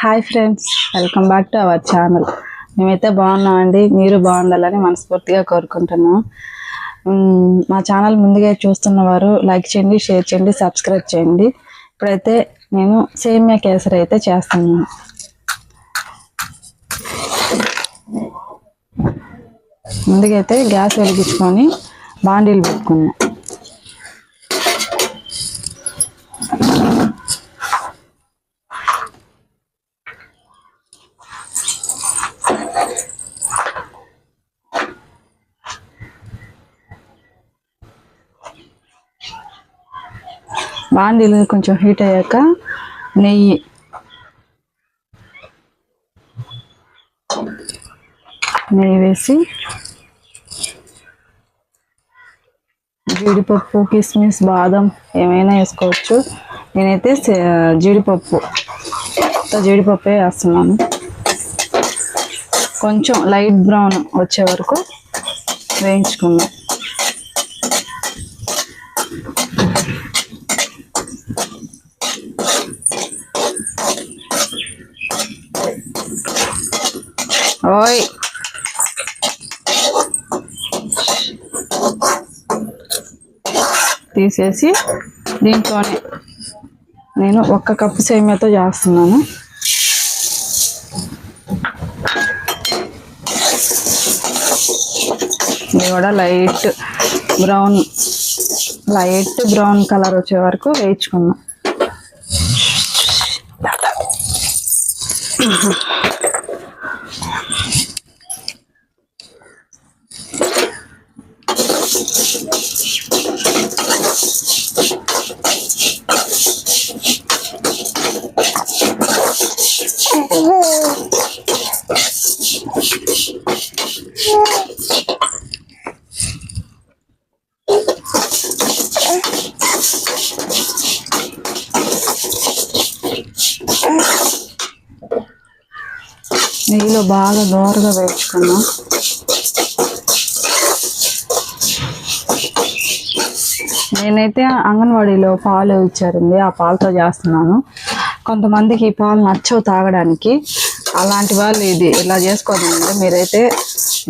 Hi friends, welcome back to our channel. మేమైతే బాగున్నామండి, మీరు బాగుండాలని మనస్ఫూర్తిగా కోరుకుంటున్నాం. మా ఛానల్ ముందుగా చూస్తున్నవారు లైక్ చేయండి, షేర్ చేయండి, సబ్స్క్రైబ్ చేయండి. ఇప్పుడైతే నేను సేమియా కేసరి అయితే చేస్తున్నాను. ముందుగా అయితే గ్యాస్ వెలిగించుకొని బాండీలు పెట్టుకున్నాం. బాండీలు కొంచెం హీట్ అయ్యాక నెయ్యి వేసి జీడిపప్పు, కిస్మిస్, బాదం ఏమైనా వేసుకోవచ్చు. నేనైతే జీడిపప్పే వేస్తున్నాను. కొంచెం లైట్ బ్రౌన్ వచ్చే వరకు వేయించుకుందాం. ఓయ్ తీసేసి దీంట్లోనే నేను 1 కప్పు సేమియాతో చేస్తున్నాను. ఇది కూడా లైట్ బ్రౌన్ కలర్ వచ్చే వరకు వేయించుకున్నాం. నెయ్యిలో బాగా దోరగా వేయించుకున్నాం. నేనైతే అంగన్వాడీలో పాలు ఇచ్చారండి, ఆ పాలతో చేస్తున్నాను. కొంతమందికి ఈ పాలు నచ్చవు తాగడానికి. అలాంటి వాళ్ళు ఇలా చేసుకోదండి, మీరైతే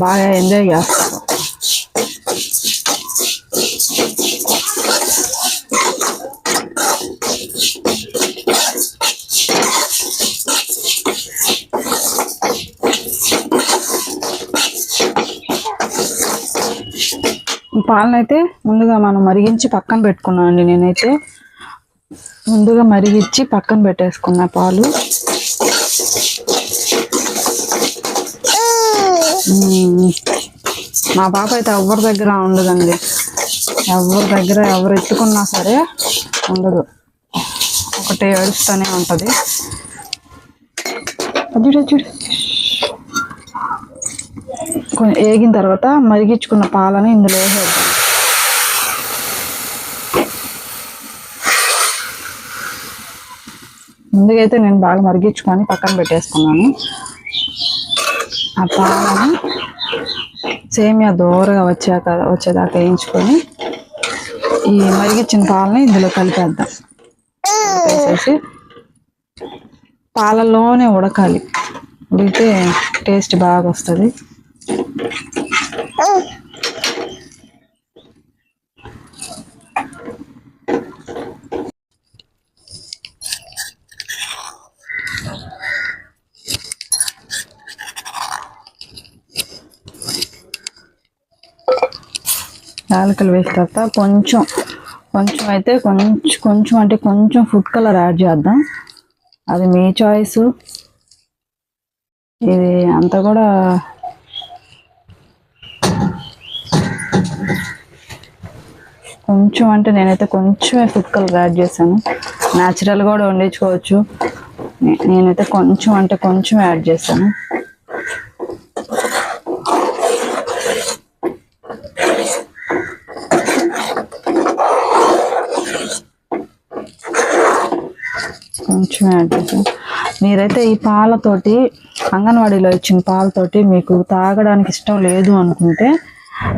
బాగా ఎంజాయ్ చేస్తారు. పాలనైతే ముందుగా మనం మరిగించి పక్కన పెట్టుకున్నాం అండి. నేనైతే ముందుగా మరిగించి పక్కన పెట్టేసుకున్నా పాలు. మా పాప అయితే ఎవరి దగ్గర ఉండదండి, ఎవరు ఎత్తుకున్నా సరే ఉండదు, ఒకటే ఏడుస్తూనే ఉంటుంది. కొంచెం ఏగిన తర్వాత మరిగించుకున్న పాలని ఇందులో వేసేద్దాం. ముందుగైతే నేను బాగా మరిగించుకొని పక్కన పెట్టేసుకున్నాను. ఆ పాలని సేమియా దోరగా వచ్చేదాకా వేయించుకొని ఈ మరిగించిన పాలని ఇందులో కలిపేద్దాం. వేసేసి పాలలోనే ఉడకాలి, ఉడికితే టేస్ట్ బాగా వస్తుంది. యాలకులు వేసిన తర్వాత కొంచెం ఫుడ్ కలర్ యాడ్ చేద్దాం. అది మీ చాయిస్. ఇది అంతా కూడా కొంచెం అంటే నేనైతే కొంచెమే ఫుడ్ కలర్ యాడ్ చేశాను. న్యాచురల్ కూడా వండించుకోవచ్చు, నేనైతే కొంచెం యాడ్ చేశాను. మీరైతే ఈ పాలతోటి, అంగన్వాడీలో ఇచ్చిన పాలతోటి మీకు తాగడానికి ఇష్టం లేదు అనుకుంటే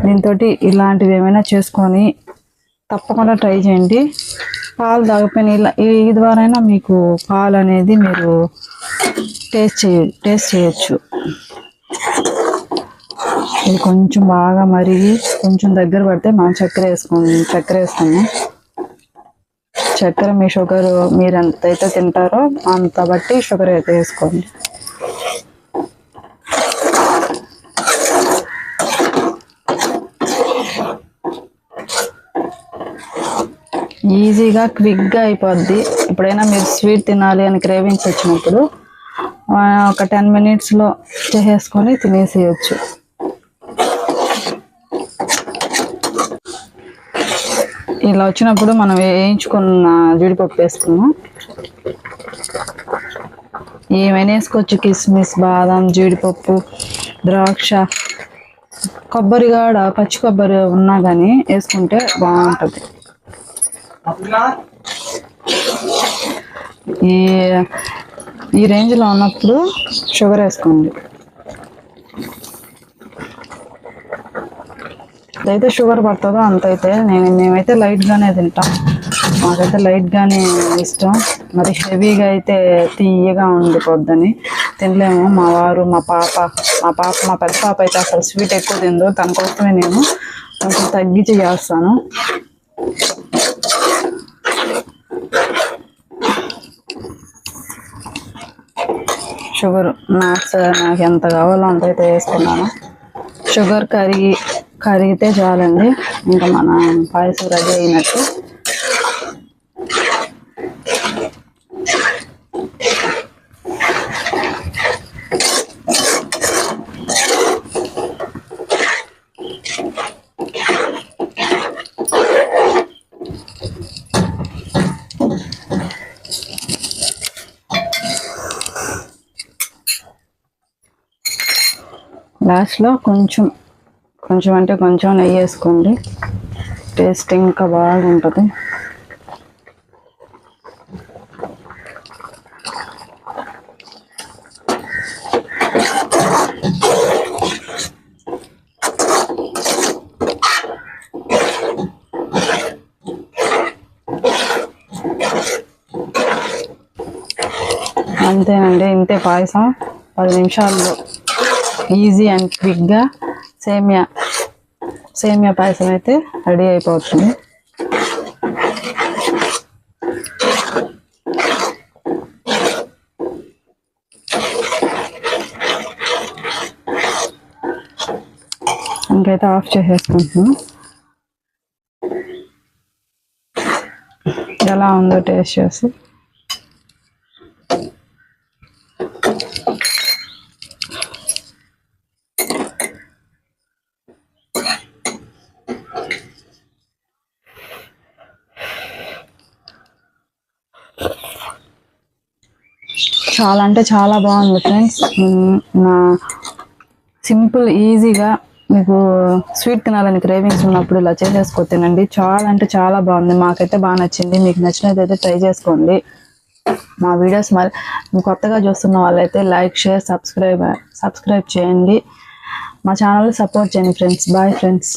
దీంతో ఇలాంటివి ఏమైనా చేసుకొని తప్పకుండా ట్రై చేయండి. పాలు తాగపోయిన ఇలా ఈ ద్వారా మీకు పాలు అనేది మీరు టేస్ట్ చేయొచ్చు. ఇది కొంచెం బాగా మరిగి కొంచెం దగ్గర పడితే మనం చక్కెర వేస్తాము. చక్కెర మీ షుగర్ మీరు ఎంతైతే తింటారో అంత బట్టి షుగర్ అయితే వేసుకోండి. ఈజీగా క్విక్గా అయిపోద్ది. ఎప్పుడైనా మీరు స్వీట్ తినాలి అని క్రేవింగ్స్ వచ్చినప్పుడు ఒక 10 minutesలో చేసేసుకొని తినేసేయచ్చు. ఇలా వచ్చినప్పుడు మనం వేయించుకున్న జీడిపప్పు వేసుకున్నాం. ఏమైనా వేసుకోవచ్చు, కిస్మిస్, బాదం, జీడిపప్పు, ద్రాక్ష, కొబ్బరి కాడ పచ్చి కొబ్బరి ఉన్నా కానీ వేసుకుంటే బాగుంటుంది. ఈ రేంజ్లో ఉన్నప్పుడు షుగర్ వేసుకోండి. అయితే షుగర్ పడుతుందో అంతైతే మేమైతే లైట్గానే తింటాం. మాకైతే లైట్గానే ఇష్టం. మరి హెవీగా అయితే తీయగా ఉండిపోద్దని తినలేము. మా వారు, మా పెద్ద పాప అయితే అసలు స్వీట్ ఎక్కువ తిందో. తన కోసమే నేను కొంచెం తగ్గించి చేస్తాను. షుగర్ నాకు ఎంత కావాలో అంతైతే వేసుకున్నాను. షుగర్ కరిగితే చాలండి, ఇంకా మన పాయసం రెడీ అయినట్టు. లాస్ట్లో కొంచెం అంటే కొంచెం నెయ్యి వేసుకోండి, టేస్ట్ ఇంకా బాగుంటుంది. అంతేనండి, ఇంతే పాయసం. 10 నిమిషాల్లో ఈజీ అండ్ క్విక్గా సేమియా పాయసం అయితే రెడీ అయిపోతుంది. ఇంకైతే ఆఫ్ చేసేసుకుంటున్నాం. ఎలా ఉందో టేస్ట్ చేసి చాలా అంటే చాలా బాగుంది ఫ్రెండ్స్. నా సింపుల్ ఈజీగా మీకు స్వీట్ తినాలని క్రేవింగ్స్ ఉన్నప్పుడు ఇలా చేసేసుకో తినండి. చాలా అంటే చాలా బాగుంది, మాకైతే బాగా నచ్చింది. మీకు నచ్చినట్లయితే ట్రై చేసుకోండి. మా వీడియోస్ మరి కొత్తగా చూస్తున్న వాళ్ళైతే లైక్, షేర్, సబ్స్క్రైబ్ చేయండి. మా ఛానల్ని సపోర్ట్ చేయండి ఫ్రెండ్స్. Bye friends.